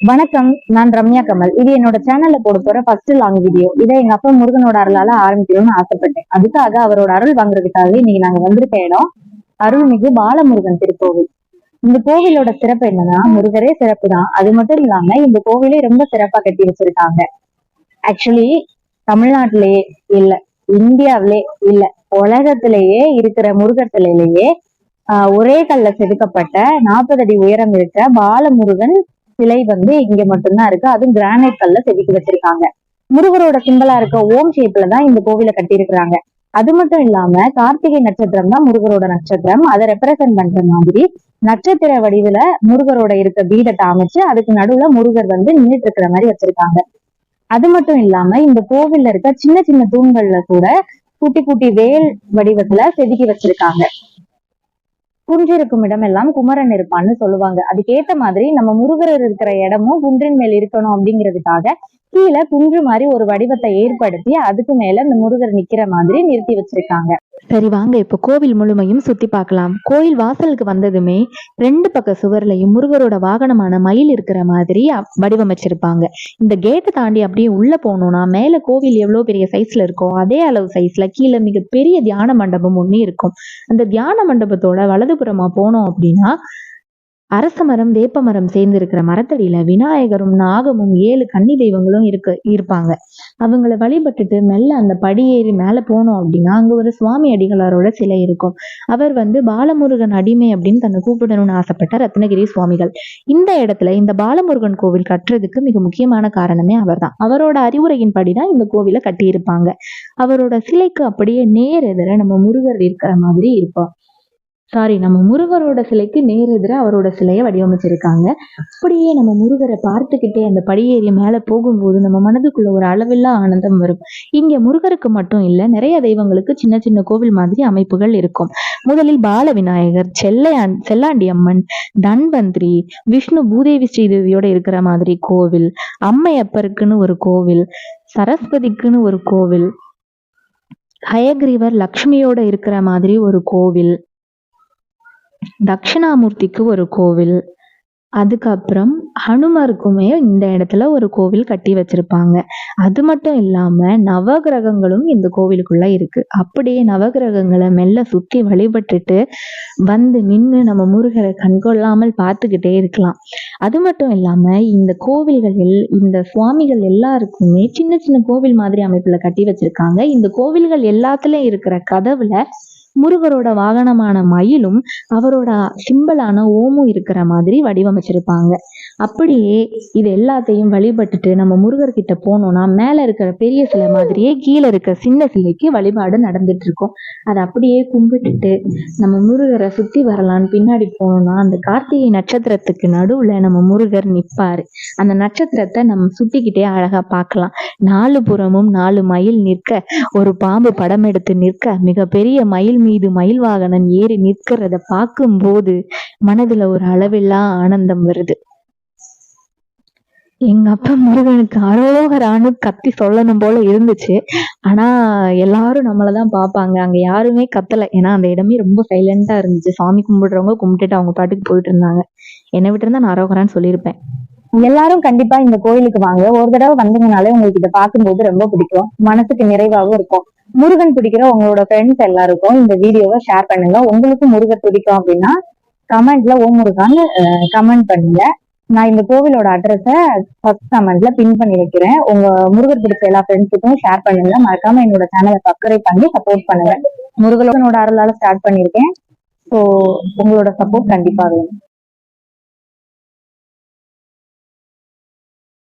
வணக்கம், நான் ரம்யா கமல். இது என்னோட சேனல்ல போட போற ஃபர்ஸ்ட் லாங் வீடியோ. இதை எங்க அப்பா முருகனோட அருளால ஆரம்பிக்கணும்னு ஆசைப்பட்டேன். அதுக்காக அவரோட அருள் வாங்குறதுக்காக இன்னைக்கு நாங்க வந்திருக்க இடம் அருள்மிகு பாலமுருகன் திருக்கோவில். இந்த கோவிலோட சிறப்பு என்னன்னா, முருகரே சிறப்பு தான். அது மட்டும் இல்லாம இந்த கோவிலே ரொம்ப சிறப்பா கட்டி வச்சிருக்காங்க. ஆக்சுவலி தமிழ்நாட்டிலேயே இல்ல, இந்தியாவிலே இல்ல, உலகத்திலேயே இருக்கிற முருகர் சிலையிலேயே ஒரே கல்ல செதுக்கப்பட்ட 40 அடி உயரம் இருக்க பாலமுருகன் சிலை இங்க மட்டும்தான் இருக்கு. அதுவும் கிரானைட் கல்ல செதுக்கி வச்சிருக்காங்க. முருகரோட சிம்பலா இருக்க ஓம் ஷேப்ல தான் இந்த கோவில கட்டி இருக்கிறாங்க. அது மட்டும் இல்லாம கார்த்திகை நட்சத்திரம் தான் முருகரோட நட்சத்திரம். அதை ரெப்ரசென்ட் பண்ற மாதிரி நட்சத்திர வடிவுல முருகரோட இருக்க பீடத்தை அமைச்சு அதுக்கு நடுவுல முருகர் நின்றுட்டு இருக்கிற மாதிரி வச்சிருக்காங்க. அது மட்டும் இல்லாம இந்த கோவில்ல இருக்க சின்ன சின்ன தூண்கள்ல கூட குட்டி குட்டி வேல் வடிவத்துல செதுக்கி வச்சிருக்காங்க. குன்றிருக்கும் இடமெல்லாம் குமரன் இருப்பான்னு சொல்லுவாங்க. அதுக்கேத்த மாதிரி நம்ம முருகர் இருக்கிற இடமும் குன்றின் மேல் இருக்கணும் அப்படிங்கிறதுக்காக கீழே குன்று மாதிரி ஒரு வடிவத்தை ஏற்படுத்தி அதுக்கு மேல இந்த முருகர் நிக்கிற மாதிரி நிறுத்தி வச்சிருக்காங்க. சரி வாங்க இப்ப கோவில் முழுமையும் சுத்தி பார்க்கலாம். கோயில் வாசலுக்கு வந்ததுமே 2 பக்க சுவர்லையும் முருகரோட வாகனமான மயில் இருக்கிற மாதிரி வடிவமைச்சிருப்பாங்க. இந்த கேட்டை தாண்டி அப்படியே உள்ள போனோம்னா மேல கோவில் எவ்வளவு பெரிய சைஸ்ல இருக்கோ அதே அளவு சைஸ்ல கீழே மிகப்பெரிய தியான மண்டபம் ஒண்ணு இருக்கும். அந்த தியான மண்டபத்தோட வலதுபுறமா போனோம் அப்படின்னா அரச மரம் வேப்ப மரம் சேர்ந்து இருக்கிற மரத்தடியில விநாயகரும் நாகமும் 7 கன்னி தெய்வங்களும் இருப்பாங்க. அவங்கள வழிபட்டுட்டு மெல்ல அந்த படியேறி மேல போனோம் அப்படின்னா அங்க ஒரு சுவாமி அடிகளாரோட சிலை இருக்கும். அவர் பாலமுருகன் அடிமை அப்படின்னு தன்னை கூப்பிடணும்னு ஆசைப்பட்ட ரத்னகிரி சுவாமிகள். இந்த இடத்துல இந்த பாலமுருகன் கோவில் கட்டுறதுக்கு மிக முக்கியமான காரணமே அவர்தான். அவரோட அறிவுரையின் படிதான் இந்த கோவிலை கட்டியிருப்பாங்க. அவரோட சிலைக்கு அப்படியே நேர் எதிர நம்ம முருகர் இருக்கிற மாதிரி இருப்போம். நம்ம முருகரோட சிலைக்கு நேர் எதிர அவரோட சிலையை வடிவமைச்சிருக்காங்க. அப்படியே நம்ம முருகரை பார்த்துக்கிட்டே அந்த படியேறி மேல போகும்போது நம்ம மனதுக்குள்ள ஒரு அளவில்லா ஆனந்தம் வரும். இங்க முருகருக்கு மட்டும் இல்ல, நிறைய தெய்வங்களுக்கு சின்ன சின்ன கோவில் மாதிரி அமைப்புகள் இருக்கும். முதலில் பால விநாயகர், செல்லாண்டி அம்மன், தன்வந்திரி, விஷ்ணு பூதேவி ஸ்ரீதேவியோட இருக்கிற மாதிரி கோவில், அம்மையப்பருக்குன்னு ஒரு கோவில், சரஸ்வதிக்குன்னு ஒரு கோவில், ஹயக்ரீவர் லக்ஷ்மியோட இருக்கிற மாதிரி ஒரு கோவில், தட்சிணாமூர்த்திக்கு ஒரு கோவில், அதுக்கப்புறம் ஹனுமருக்குமே இந்த இடத்துல ஒரு கோவில் கட்டி வச்சிருப்பாங்க. அது மட்டும் இல்லாம நவகிரகங்களும் இந்த கோவிலுக்குள்ள இருக்கு. அப்படியே நவகிரகங்களை மெல்ல சுத்தி வழிபட்டுட்டு நின்று நம்ம முருகரை கண்கொள்ளாமல் பார்த்துக்கிட்டே இருக்கலாம். அது மட்டும் இல்லாம இந்த கோவில்களில் இந்த சுவாமிகள் எல்லாருக்குமே சின்ன சின்ன கோவில் மாதிரி அமைப்புல கட்டி வச்சிருக்காங்க. இந்த கோவில்கள் எல்லாத்துலயும் இருக்கிற கதவுல முருகரோட வாகனமான மயிலும் அவரோட சிம்பலான ஓமும் இருக்கிற மாதிரி வடிவமைச்சிருப்பாங்க. அப்படியே இது எல்லாத்தையும் வழிபட்டுட்டு நம்ம முருகர்கிட்ட போனோம்னா மேல இருக்கிற பெரிய சிலை மாதிரியே கீழே இருக்க சின்ன சிலைக்கு வழிபாடு நடந்துட்டு இருக்கும். அதை அப்படியே கும்பிட்டுட்டு நம்ம முருகரை சுத்தி வரலான்னு பின்னாடி போனோம்னா அந்த கார்த்திகை நட்சத்திரத்துக்கு நடுவுல நம்ம முருகர் நிற்பாரு. அந்த நட்சத்திரத்தை நம்ம சுத்திக்கிட்டே அழகா பார்க்கலாம். 4 புறமும் 4 மயில் நிற்க, ஒரு பாம்பு படம் எடுத்து நிற்க, மிகப்பெரிய மயில் மீது மயில் வாகனம் ஏறி நிற்கிறத பார்க்கும் போது மனதுல ஒரு அளவில்லா ஆனந்தம் வருது. எங்க அப்பா முருகனுக்கு அரோகரான்னு கத்தி சொல்லணும் போல இருந்துச்சு. ஆனா எல்லாரும் நம்மளதான் பார்ப்பாங்க, அங்க யாருமே கத்தல. ஏன்னா அந்த இடமே ரொம்ப சைலண்டா இருந்துச்சு. சாமி கும்பிடுறவங்க கும்பிட்டுட்டு அவங்க பாட்டுக்கு போயிட்டு இருந்தாங்க. என்னை விட்டு இருந்தா நான் அரோகரான்னு சொல்லியிருப்பேன். எல்லாரும் கண்டிப்பா இந்த கோயிலுக்கு வாங்க. ஒரு தடவை வந்தீங்கனாலே உங்களுக்கு இதை பார்க்கும்போது ரொம்ப பிடிக்கும், மனசுக்கு நிறைவாகவும் இருக்கும். முருகன் பிடிக்கிற உங்களோட ஃப்ரெண்ட்ஸ் எல்லாருக்கும் இந்த வீடியோவை ஷேர் பண்ணுங்க. உங்களுக்கு முருகர் பிடிக்கும் அப்படின்னா கமெண்ட்ல ஓம் முருகான்னு கமெண்ட் பண்ணுங்க. நான் இந்த கோவிலோட அட்ரஸை ஃபர்ஸ்ட் கமெண்ட்ல பின் பண்ணி வைக்கிறேன். உங்க முருகர் பிடிச்ச எல்லா ஃப்ரெண்ட்ஸுக்கும் ஷேர் பண்ணுங்க. மறக்காம என்னோட சேனலை சப்ஸ்கிரைப் பண்ணி சப்போர்ட் பண்ணுங்க. முருகனோட அருளால ஸ்டார்ட் பண்ணியிருக்கேன். ஸோ உங்களோட சப்போர்ட் கண்டிப்பா வேணும்.